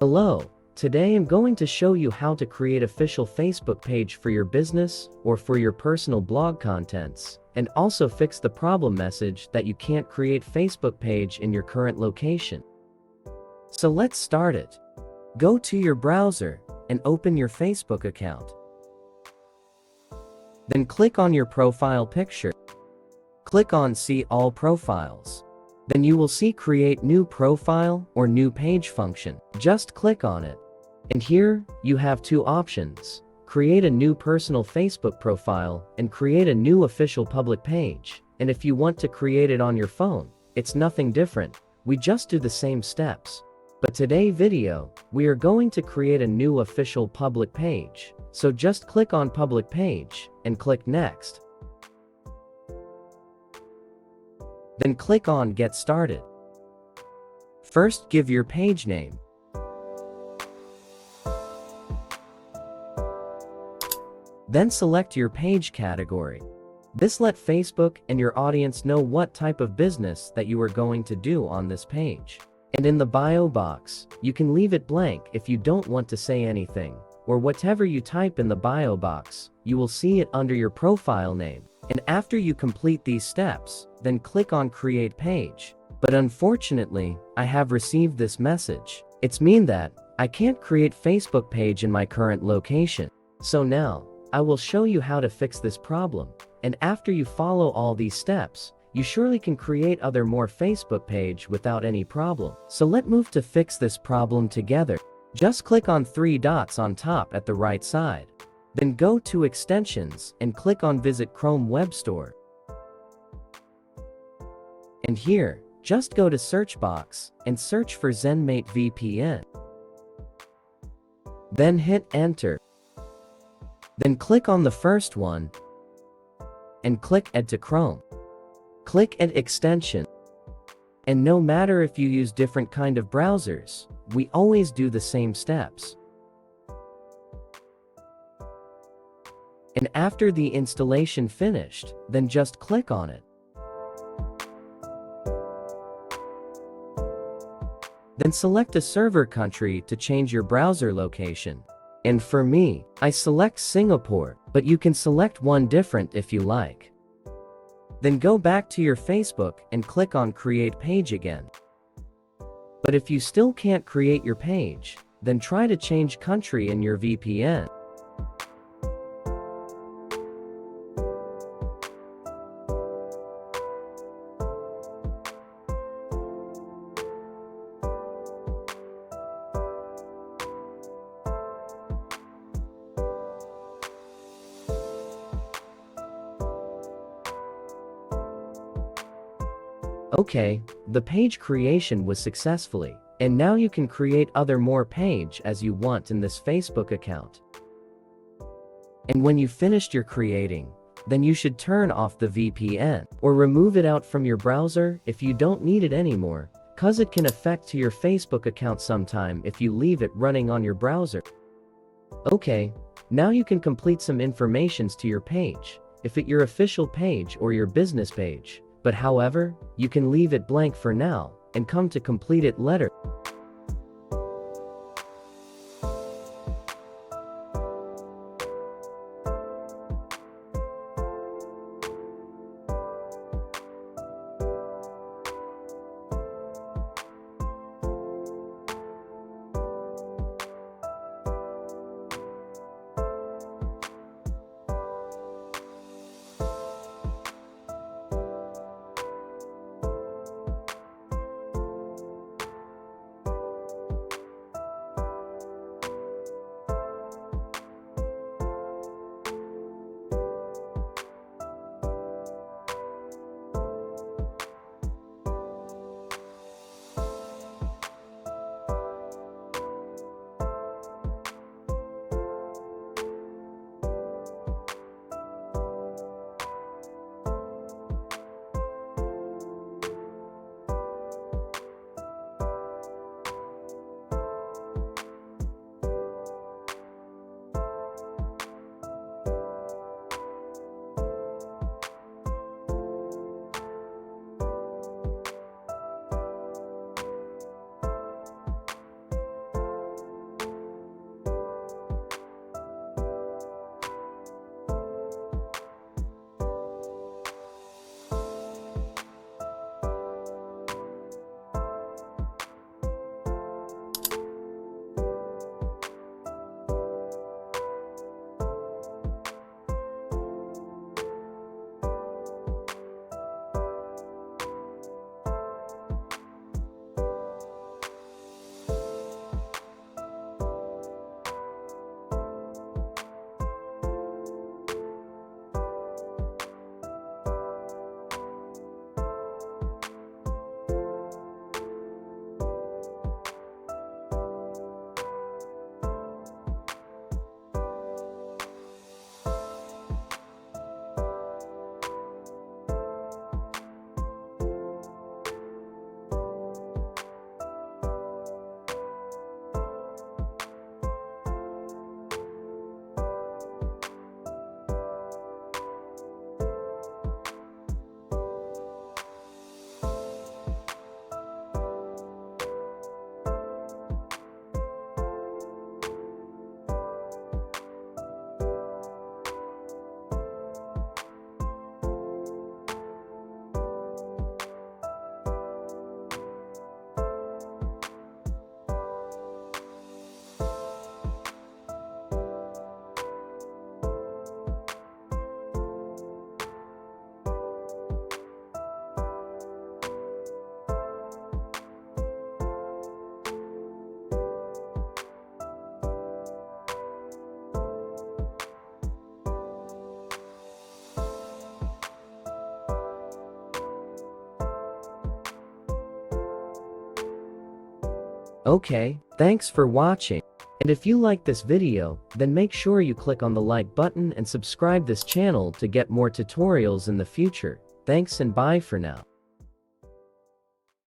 Hello, today I'm going to show you how to create official Facebook page for your business or for your personal blog contents, and also fix the problem message that you can't create Facebook page in your current location. So let's start it. Go to your browser and open your Facebook account. Then click on your profile picture. Click on See All Profiles. Then you will see Create New Profile or New Page function. Just click on it. And here, you have two options. Create a new personal Facebook profile and create a new official public page. And if you want to create it on your phone, it's nothing different. We just do the same steps. But today's video, we are going to create a new official public page. So just click on Public Page and click Next. Then click on Get Started. First, give your page name. Then select your page category. This let Facebook and your audience know what type of business that you are going to do on this page. And in the bio box, you can leave it blank if you don't want to say anything, or whatever you type in the bio box, you will see it under your profile name. And after you complete these steps, then click on Create Page. But unfortunately, I have received this message. It's mean that I can't create Facebook page in my current location. So now, I will show you how to fix this problem. And after you follow all these steps, you surely can create other more Facebook page without any problem. So let's move to fix this problem together. Just click on three dots on top at the right side. Then go to Extensions and click on Visit Chrome Web Store. And here, just go to search box and search for ZenMate VPN. Then hit Enter. Then click on the first one and click Add to Chrome. Click Add Extension. And no matter if you use different kind of browsers, we always do the same steps. And after the installation finished, then just click on it. Then select a server country to change your browser location. And for me, I select Singapore, but you can select one different if you like. Then go back to your Facebook and click on Create Page again. But if you still can't create your page, then try to change country in your VPN. Okay, the page creation was successfully, and now you can create other more page as you want in this Facebook account. And when you finished your creating, then you should turn off the VPN or remove it out from your browser if you don't need it anymore, cause it can affect to your Facebook account sometime if you leave it running on your browser. Okay, now you can complete some informations to your page, if it your official page or your business page. But however, you can leave it blank for now, and come to complete it later. Okay, thanks for watching. And if you like this video, then make sure you click on the like button and subscribe this channel to get more tutorials in the future. Thanks and bye for now.